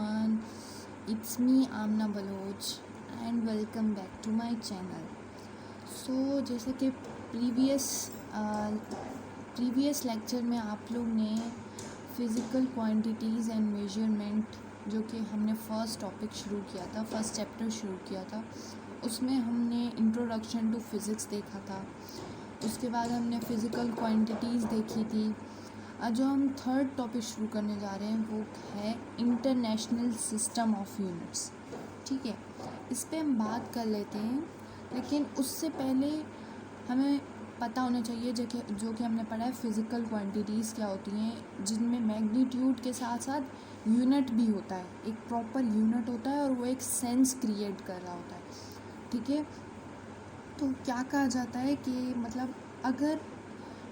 everyone, it's me Amna Baloch and welcome back to my channel. So जैसे कि previous lecture में आप लोग ने फिज़िकल क्वांटिटीज़ एंड मेजरमेंट जो कि हमने फर्स्ट टॉपिक शुरू किया था, फर्स्ट चैप्टर शुरू किया था, उसमें हमने इंट्रोडक्शन टू फिज़िक्स देखा था। उसके बाद हमने फ़िज़िकल क्वांटिटीज़ देखी थी। आज जो हम थर्ड टॉपिक शुरू करने जा रहे हैं वो है इंटरनेशनल सिस्टम ऑफ यूनिट्स। ठीक है, इस पे हम बात कर लेते हैं, लेकिन उससे पहले हमें पता होना चाहिए जो कि हमने पढ़ा है फ़िज़िकल क्वांटिटीज़ क्या होती हैं, जिनमें मैग्नीट्यूड के साथ साथ यूनिट भी होता है, एक प्रॉपर यूनिट होता है और वो एक सेंस क्रिएट कर रहा होता है। ठीक है, तो क्या कहा जाता है कि मतलब अगर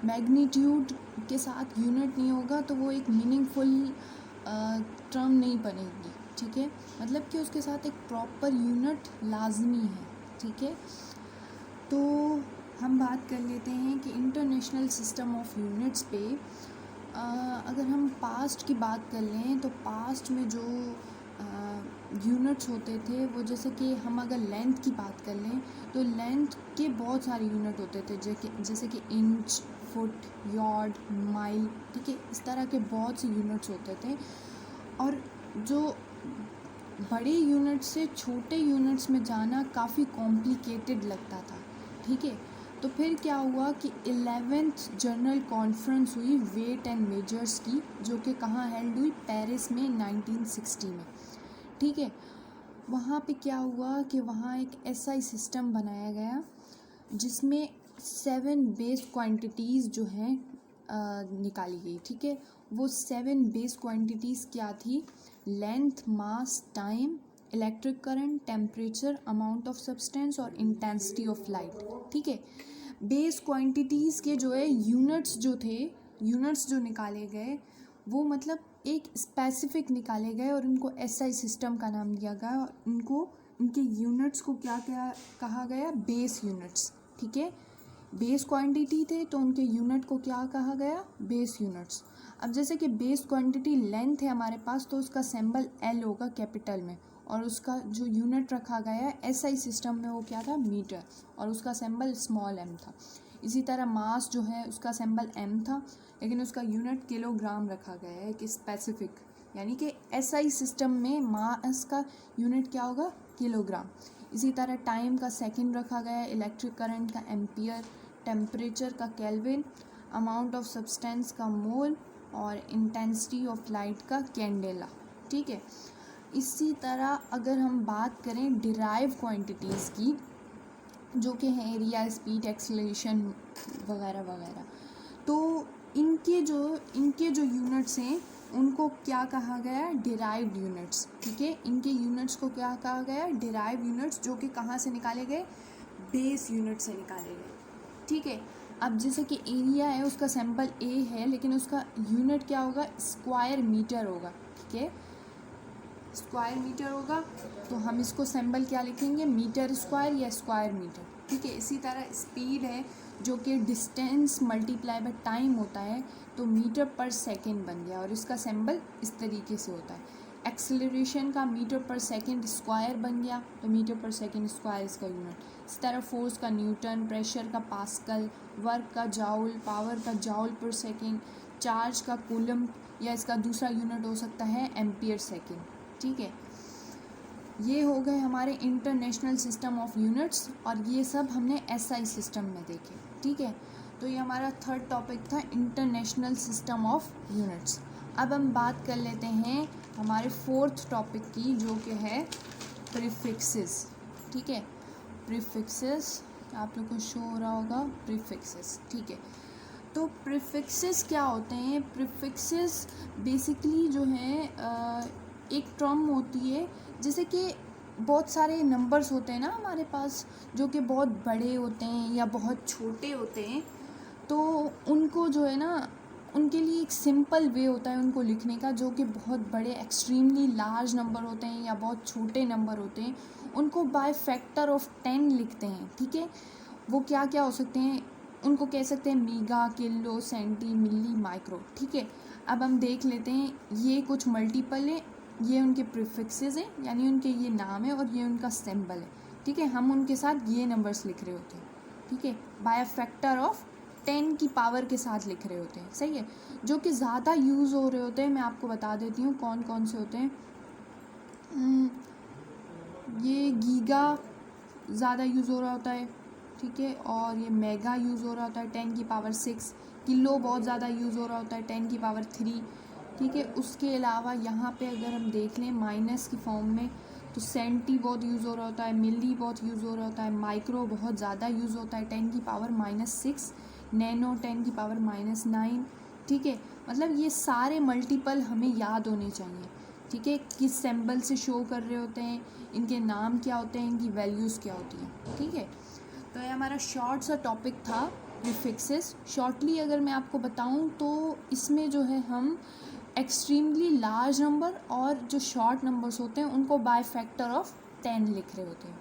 मैग्नीट्यूड के साथ यूनिट नहीं होगा तो वो एक मीनिंगफुल टर्म नहीं बनेगी। ठीक है, मतलब कि उसके साथ एक प्रॉपर यूनिट लाजमी है। ठीक है, तो हम बात कर लेते हैं कि इंटरनेशनल सिस्टम ऑफ यूनिट्स पे अगर हम पास्ट की बात कर लें तो पास्ट में जो यूनिट्स होते थे वो, जैसे कि हम अगर लेंथ की बात कर लें तो लेंथ के बहुत सारे यूनिट होते थे, जैसे कि इंच, फुट, यार्ड, माइल। ठीक है, इस तरह के बहुत से यूनिट्स होते थे और जो बड़े यूनिट से छोटे यूनिट्स में जाना काफ़ी कॉम्प्लिकेटेड लगता था। ठीक है, तो फिर क्या हुआ कि 11th जनरल कॉन्फ्रेंस हुई वेट एंड मेजर्स की, जो कि कहाँ हेल्ड हुई, पेरिस में 1960 में। ठीक है, वहाँ पे क्या हुआ कि वहाँ एक ऐसा सिस्टम बनाया गया जिसमें 7 बेस क्वांटिटीज़ जो हैं निकाली गई। ठीक है, वो 7 बेस क्वांटिटीज़ क्या थी? Length, mass, time, electric current, temperature, amount of substance और इंटेंसिटी ऑफ लाइट। ठीक है, बेस क्वांटिटीज़ के जो है यूनिट्स जो निकाले गए वो मतलब एक स्पेसिफिक निकाले गए और उनको एसआई सिस्टम का नाम दिया गया और इनके यूनिट्स को क्या क्या कहा गया? Base units. ठीक है, बेस क्वांटिटी थे तो उनके यूनिट को क्या कहा गया? Base units. अब जैसे कि बेस क्वांटिटी लेंथ है हमारे पास, तो उसका सिंबल एल होगा कैपिटल में, और उसका जो यूनिट रखा गया है एसआई सिस्टम में वो क्या था? मीटर, और उसका सिंबल स्मॉल एम था। इसी तरह मास जो है उसका सिंबल एम था, लेकिन उसका यूनिट किलोग्राम रखा गया है, एक स्पेसिफिक, यानी कि एसआई सिस्टम में मास का यूनिट क्या होगा? किलोग्राम। इसी तरह टाइम का सेकंड रखा गया है, इलेक्ट्रिक करंट का एम्पियर, टेम्परेचर का केल्विन, अमाउंट ऑफ सब्सटेंस का मोल और इंटेंसिटी ऑफ लाइट का कैंडेला। ठीक है, इसी तरह अगर हम बात करें डिराइव क्वांटिटीज़ की, जो कि है एरिया, स्पीड, एक्सेलरेशन वगैरह वगैरह, तो इनके जो यूनिट्स हैं उनको क्या कहा गया? Derived units. ठीक है, इनके यूनिट्स को क्या कहा गया? डिराइव्ड यूनिट्स, जो कि कहाँ से निकाले गए? बेस यूनिट से निकाले गए। ठीक है, अब जैसे कि एरिया है उसका सिंबल ए है, लेकिन उसका यूनिट क्या होगा? स्क्वायर मीटर होगा। ठीक है, स्क्वायर मीटर होगा, तो हम इसको सिंबल क्या लिखेंगे? मीटर स्क्वायर या स्क्वायर मीटर। ठीक है, इसी तरह स्पीड है जो कि डिस्टेंस मल्टीप्लाई बाय टाइम होता है, तो मीटर पर सेकेंड बन गया और इसका सिंबल इस तरीके से होता है। एक्सेलरेशन का मीटर पर सेकेंड स्क्वायर बन गया, तो मीटर पर सेकेंड स्क्वायर इसका यूनिट। इस तरह फोर्स का न्यूटन, प्रेशर का पास्कल, वर्क का जाउल, पावर का जाउल पर सेकेंड, चार्ज का कूलम, या इसका दूसरा यूनिट हो सकता है एम्पियर सेकेंड। ठीक है, ये हो गए हमारे इंटरनेशनल सिस्टम ऑफ यूनिट्स, और ये सब हमने एसआई सिस्टम में देखे। ठीक है, तो ये हमारा थर्ड टॉपिक था, इंटरनेशनल सिस्टम ऑफ यूनिट्स। अब हम बात कर लेते हैं हमारे फोर्थ टॉपिक की, जो कि है प्रीफिक्सेस। ठीक है, प्रीफिक्सेस आप लोग को शो हो रहा होगा, प्रीफिक्सेस। ठीक है, तो प्रीफिक्सेस क्या होते हैं? प्रीफिक्सेस बेसिकली जो है एक टर्म होती है, जैसे कि बहुत सारे नंबर्स होते हैं ना हमारे पास, जो कि बहुत बड़े होते हैं या बहुत छोटे होते हैं, तो उनको जो है ना, उनके लिए एक सिंपल वे होता है उनको लिखने का, जो कि बहुत बड़े एक्सट्रीमली लार्ज नंबर होते हैं या बहुत छोटे नंबर होते हैं, उनको बाय फैक्टर ऑफ 10 लिखते हैं। ठीक है, वो क्या क्या हो सकते हैं? उनको कह सकते हैं मेगा, किलो, सेंटी, मिली, माइक्रो। ठीक है, अब हम देख लेते हैं, ये कुछ मल्टीपल है ये उनके प्रीफिक्सेस हैं, यानी उनके ये नाम है, और ये उनका सिंबल है, ठीक है। हम उनके साथ ये नंबर्स लिख रहे होते हैं, ठीक है, बाय अ फैक्टर ऑफ 10 की पावर के साथ लिख रहे होते हैं, सही है। जो कि ज़्यादा यूज़ हो रहे होते हैं, मैं आपको बता देती हूँ कौन कौन से होते हैं। ये गीगा ज़्यादा यूज़ हो रहा होता है, ठीक है, और ये मेगा यूज़ हो रहा होता है 10 की पावर 6। किलो बहुत ज़्यादा यूज़ हो रहा होता है 10 की पावर 3, ठीक है। उसके अलावा यहाँ पे अगर हम देख लें माइनस की फॉर्म में, तो सेंटी बहुत यूज़ हो रहा होता है, मिली बहुत यूज़ हो रहा होता है, माइक्रो बहुत ज़्यादा यूज़ होता है 10 की पावर -6, नैनो 10 की पावर -9, ठीक है। मतलब ये सारे मल्टीपल हमें याद होने चाहिए, ठीक है, किस सिंबल से शो कर रहे होते हैं, इनके नाम क्या होते हैं, इनकी वैल्यूज़ क्या होती हैं, ठीक है। तो ये हमारा शॉर्ट सा टॉपिक था प्रीफिक्सेस। शॉर्टली अगर मैं आपको बताऊं तो इसमें जो है हम एक्सट्रीमली लार्ज नंबर और जो शॉर्ट नंबर्स होते हैं उनको बाय फैक्टर ऑफ 10 लिख रहे होते हैं,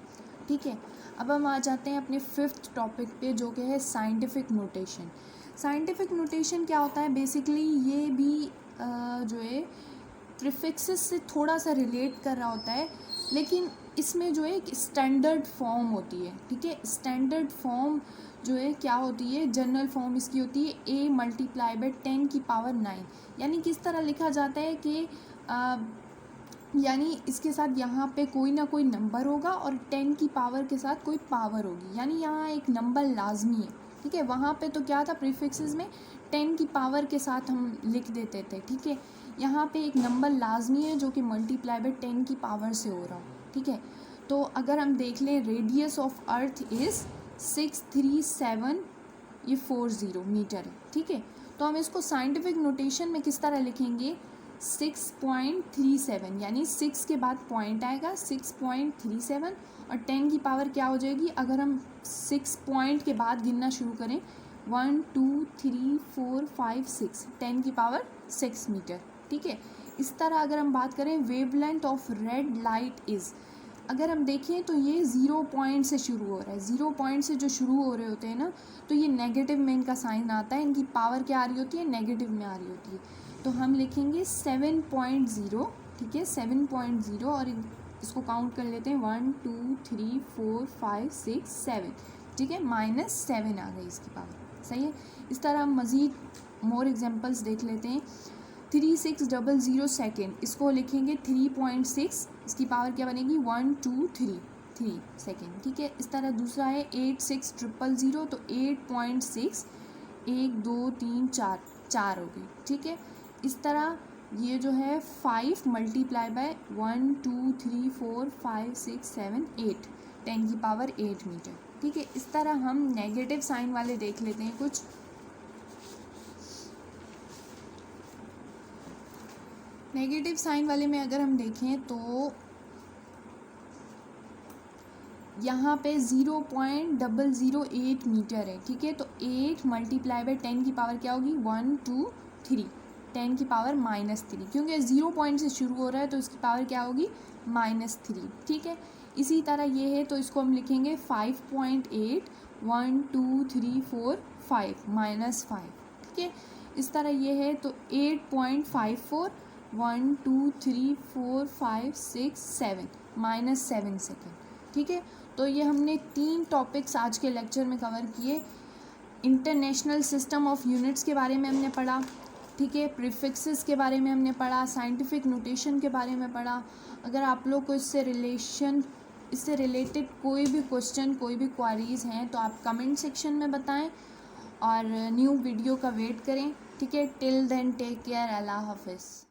ठीक है। अब हम आ जाते हैं अपने 5th टॉपिक पे, जो कि है साइंटिफिक नोटेशन। साइंटिफिक नोटेशन क्या होता है, बेसिकली ये भी जो है प्रीफिक्सेस से थोड़ा सा रिलेट कर रहा होता है, लेकिन इसमें जो है एक स्टैंडर्ड फॉर्म होती है, ठीक है। स्टैंडर्ड फॉर्म जो है क्या होती है, जनरल फॉर्म इसकी होती है a मल्टीप्लाई बाय 10 की पावर 9। यानी किस तरह लिखा जाता है कि यानी इसके साथ यहाँ पे कोई ना कोई नंबर होगा और 10 की पावर के साथ कोई पावर होगी, यानी यहाँ एक नंबर लाजमी है, ठीक है। वहाँ पे तो क्या था, प्रीफिक्सेस में 10 की पावर के साथ हम लिख देते थे, ठीक है। यहाँ पे एक नंबर लाजमी है जो कि मल्टीप्लाई बाय 10 की पावर से हो रहा हो, ठीक है। तो अगर हम देख लें, रेडियस ऑफ अर्थ इज़ 637 ये 40 मीटर है, ठीक है। तो हम इसको साइंटिफिक नोटेशन में किस तरह लिखेंगे, 6.37, यानी 6 के बाद पॉइंट आएगा 6.37, और 10 की पावर क्या हो जाएगी, अगर हम 6 पॉइंट के बाद गिनना शुरू करें, 1 2 3 4 5 6, 10 की पावर 6 मीटर, ठीक है। इस तरह अगर हम बात करें, wavelength of red light is, अगर हम देखें तो ये 0 पॉइंट से शुरू हो रहा है। 0 पॉइंट से जो शुरू हो रहे होते हैं ना, तो ये नेगेटिव में इनका साइन आता है, इनकी पावर क्या आ रही होती है, नेगेटिव में आ रही होती है। तो हम लिखेंगे 7.0, ठीक है, 7.0, और इसको काउंट कर लेते हैं, 1 2 3 4 5 6 7, ठीक है, -7 आ गई इसकी पावर, सही है। इस तरह हम मज़ीद मोर एग्जांपल्स देख लेते हैं। 3600 सेकेंड, इसको लिखेंगे 3.6, इसकी पावर क्या बनेगी, 1 2 3 सेकेंड, ठीक है। इस तरह दूसरा है 86000, तो 8.6, 1 2 3 4 हो गई, ठीक है। इस तरह ये जो है 5 मल्टीप्लाई बाय 1 2 3 4 5 6 7 8, 10 की पावर 8 मीटर, ठीक है। इस तरह हम नेगेटिव साइन वाले देख लेते हैं कुछ। नेगेटिव साइन वाले में अगर हम देखें तो यहाँ पे 0.008 मीटर है, ठीक है। तो 8 मल्टीप्लाई बाय 10 की पावर क्या होगी, 1 2 3, 10 की पावर -3, क्योंकि 0 पॉइंट से शुरू हो रहा है तो इसकी पावर क्या होगी, -3, ठीक है। इसी तरह ये है तो इसको हम लिखेंगे 5.8, 1 2 3 4 5 -5, ठीक है। इस तरह ये है तो 8.54, 1 2 3 4 5 6 7 -7 सेकेंड, ठीक है। तो ये हमने 3 टॉपिक्स आज के लेक्चर में कवर किए। इंटरनेशनल सिस्टम ऑफ यूनिट्स के बारे में हमने पढ़ा, ठीक है, प्रीफिक्सेस के बारे में हमने पढ़ा, साइंटिफिक नोटेशन के बारे में पढ़ा। अगर आप लोग को इससे रिलेटेड कोई भी क्वेश्चन, कोई भी क्वारीज़ हैं तो आप कमेंट सेक्शन में बताएं और न्यू वीडियो का वेट करें, ठीक है। टिल देन टेक केयर, अल्लाह हाफिज़।